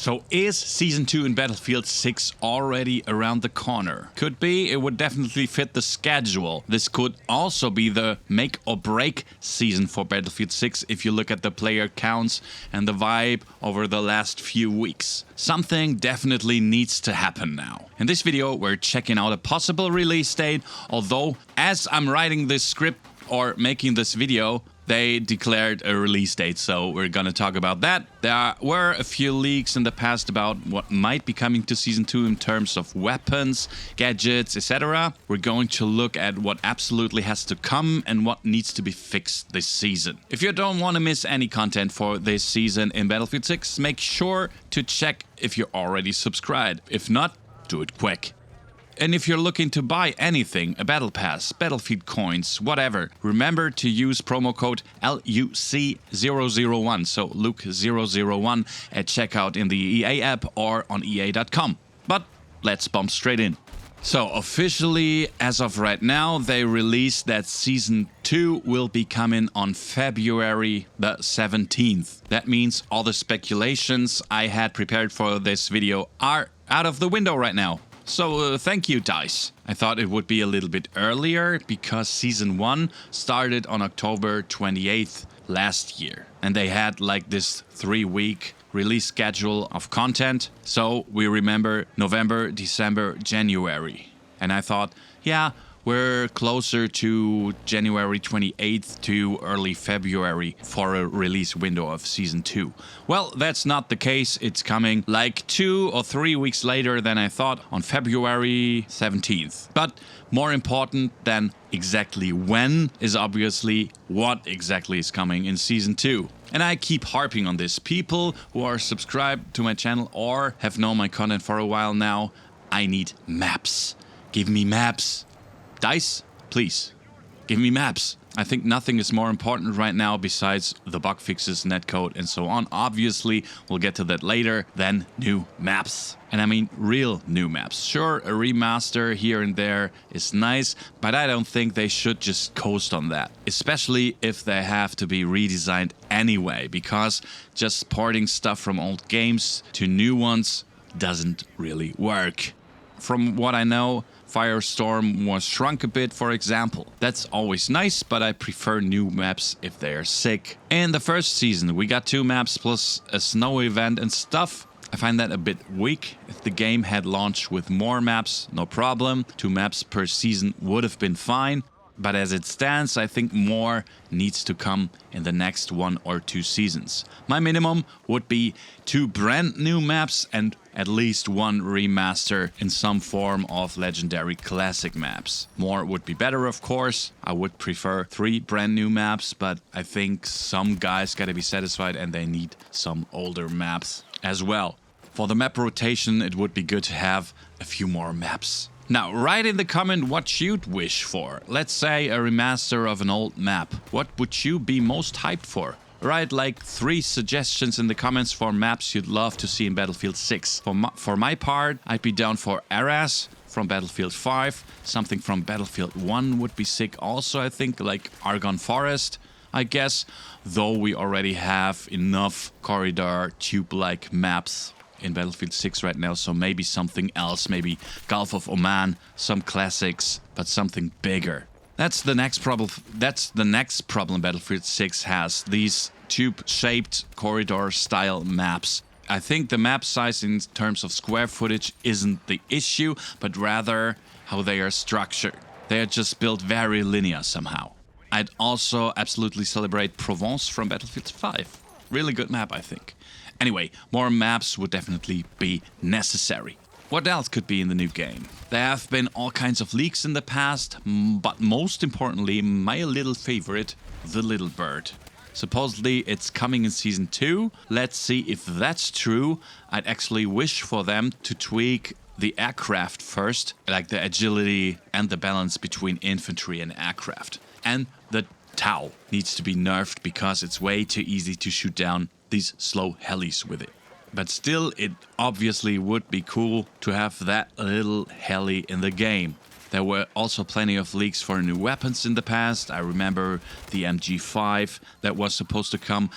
So is Season 2 in Battlefield 6 already around the corner? Could be, it would definitely fit the schedule. This could also be the make or break season for Battlefield 6 if you look at the player counts and the vibe over the last few weeks. Something definitely needs to happen now. In this video we're checking out a possible release date, although as I'm writing this script or making this video, they declared a release date, so we're gonna talk about that. There were a few leaks in the past about what might be coming to Season 2 in terms of weapons, gadgets, etc. We're going to look at what absolutely has to come and what needs to be fixed this season. If you don't want to miss any content for this season in Battlefield 6, make sure to check if you're already subscribed. If not, do it quick. And if you're looking to buy anything, a battle pass, Battlefield coins, whatever, remember to use promo code LUC001, so Luke001 at checkout in the EA app or on EA.com. But let's bump straight in. So officially, as of right now, they released that Season 2 will be coming on February the 17th. That means all the speculations I had prepared for this video are out of the window right now. So thank you, DICE. I thought it would be a little bit earlier because Season 1 started on October 28th last year. And they had like this 3-week release schedule of content. So we remember November, December, January. And I thought, yeah, we're closer to January 28th to early February for a release window of Season 2. Well, that's not the case. It's coming like 2 or 3 weeks later than I thought, on February 17th. But more important than exactly when is obviously what exactly is coming in Season 2. And I keep harping on this. People who are subscribed to my channel or have known my content for a while now, I need maps. Give me maps. DICE, please, give me maps. I think nothing is more important right now besides the bug fixes, netcode, and so on. Obviously, we'll get to that later, than new maps. And I mean real new maps. Sure, a remaster here and there is nice, but I don't think they should just coast on that. Especially if they have to be redesigned anyway, because just porting stuff from old games to new ones doesn't really work. From what I know, Firestorm was shrunk a bit, for example. That's always nice, but I prefer new maps if they are sick. In the first season, we got 2 maps plus a snow event and stuff. I find that a bit weak. If the game had launched with more maps, no problem. 2 maps per season would have been fine. But as it stands, I think more needs to come in the next 1 or 2 seasons. My minimum would be 2 brand new maps and at least 1 remaster in some form of legendary classic maps. More would be better, of course. I would prefer 3 brand new maps, but I think some guys gotta be satisfied and they need some older maps as well. For the map rotation, it would be good to have a few more maps. Now, write in the comment what you'd wish for. Let's say a remaster of an old map. What would you be most hyped for? Write like 3 suggestions in the comments for maps you'd love to see in Battlefield 6. For my part, I'd be down for Arras from Battlefield 5. Something from Battlefield 1 would be sick also, I think, like Argonne Forest, I guess. Though we already have enough corridor tube-like maps in Battlefield 6 right now, so maybe something else, maybe Gulf of Oman, some classics, but something bigger. That's the next problem Battlefield 6 has, these tube-shaped corridor-style maps. I think the map size in terms of square footage isn't the issue, but rather how they are structured. They are just built very linear somehow. I'd also absolutely celebrate Provence from Battlefield 5. Really good map, I think. Anyway, more maps would definitely be necessary. What else could be in the new game? There have been all kinds of leaks in the past, but most importantly, my little favorite, the Little Bird. Supposedly it's coming in Season 2. Let's see if that's true. I'd actually wish for them to tweak the aircraft first, like the agility and the balance between infantry and aircraft. And the Tau needs to be nerfed because it's way too easy to shoot down these slow helis with it. But still, it obviously would be cool to have that little heli in the game. There were also plenty of leaks for new weapons in the past. I remember the MG5 that was supposed to come.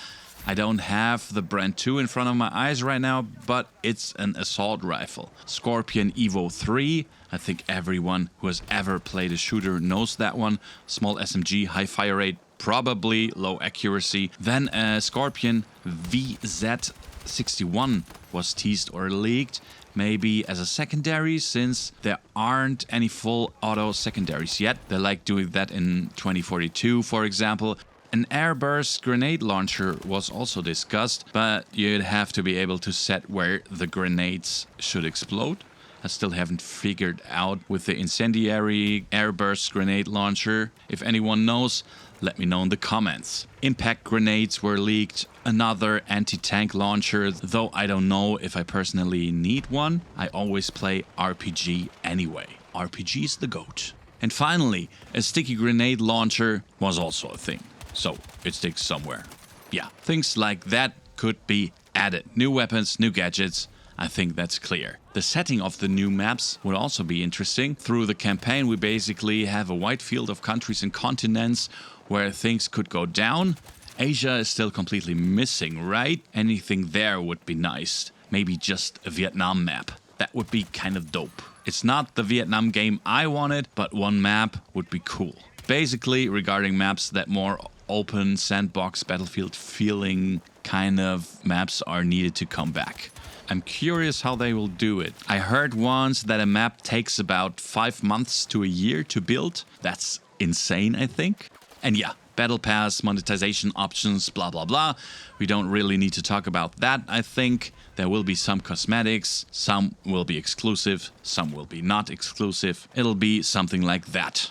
I don't have the Brand 2 in front of my eyes right now, but it's an assault rifle. Scorpion Evo 3. I think everyone who has ever played a shooter knows that one. Small SMG, high fire rate, probably low accuracy. Then a Scorpion VZ61 was teased or leaked, maybe as a secondary, since there aren't any full auto secondaries yet. They like doing that in 2042, for example. An airburst grenade launcher was also discussed, but you'd have to be able to set where the grenades should explode. I still haven't figured out with the incendiary airburst grenade launcher. If anyone knows, let me know in the comments. Impact grenades were leaked, another anti-tank launcher, though I don't know if I personally need one. I always play RPG anyway. RPG is the GOAT. And finally, a sticky grenade launcher was also a thing. So it sticks somewhere. Yeah, things like that could be added. New weapons, new gadgets. I think that's clear. The setting of the new maps would also be interesting. Through the campaign, we basically have a wide field of countries and continents where things could go down. Asia is still completely missing, right? Anything there would be nice. Maybe just a Vietnam map. That would be kind of dope. It's not the Vietnam game I wanted, but one map would be cool. Basically, regarding maps, that more open sandbox battlefield feeling kind of maps are needed to come back. I'm curious how they will do it. I heard once that a map takes about 5 months to a year to build. That's insane, I think. And yeah, battle pass, monetization options, blah blah blah. We don't really need to talk about that, I think. There will be some cosmetics, some will be exclusive, some will be not exclusive. It'll be something like that.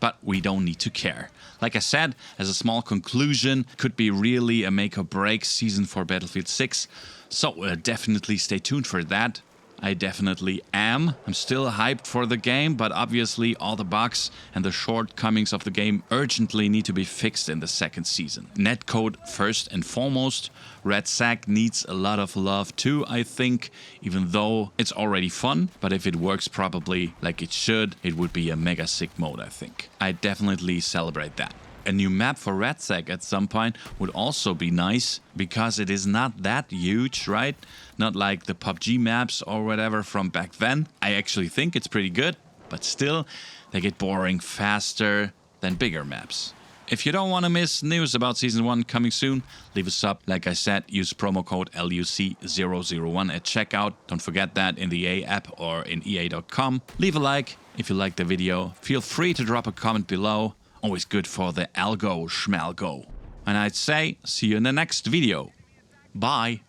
But we don't need to care. Like I said, as a small conclusion, could be really a make or break season for Battlefield 6. So definitely stay tuned for that. I definitely am. I'm still hyped for the game, but obviously all the bugs and the shortcomings of the game urgently need to be fixed in the second season. Netcode first and foremost. RedSack needs a lot of love too, I think, even though it's already fun. But if it works probably like it should, it would be a mega sick mode, I think. I definitely celebrate that. A new map for RedSack at some point would also be nice, because it is not that huge, right? Not like the PUBG maps or whatever from back then. I actually think it's pretty good, but still, they get boring faster than bigger maps. If you don't want to miss news about Season 1 coming soon, leave a sub. Like I said, use promo code LUC001 at checkout. Don't forget that in the EA app or in EA.com. Leave a like if you liked the video. Feel free to drop a comment below. Always good for the algo schmalgo. And I'd say, see you in the next video. Bye.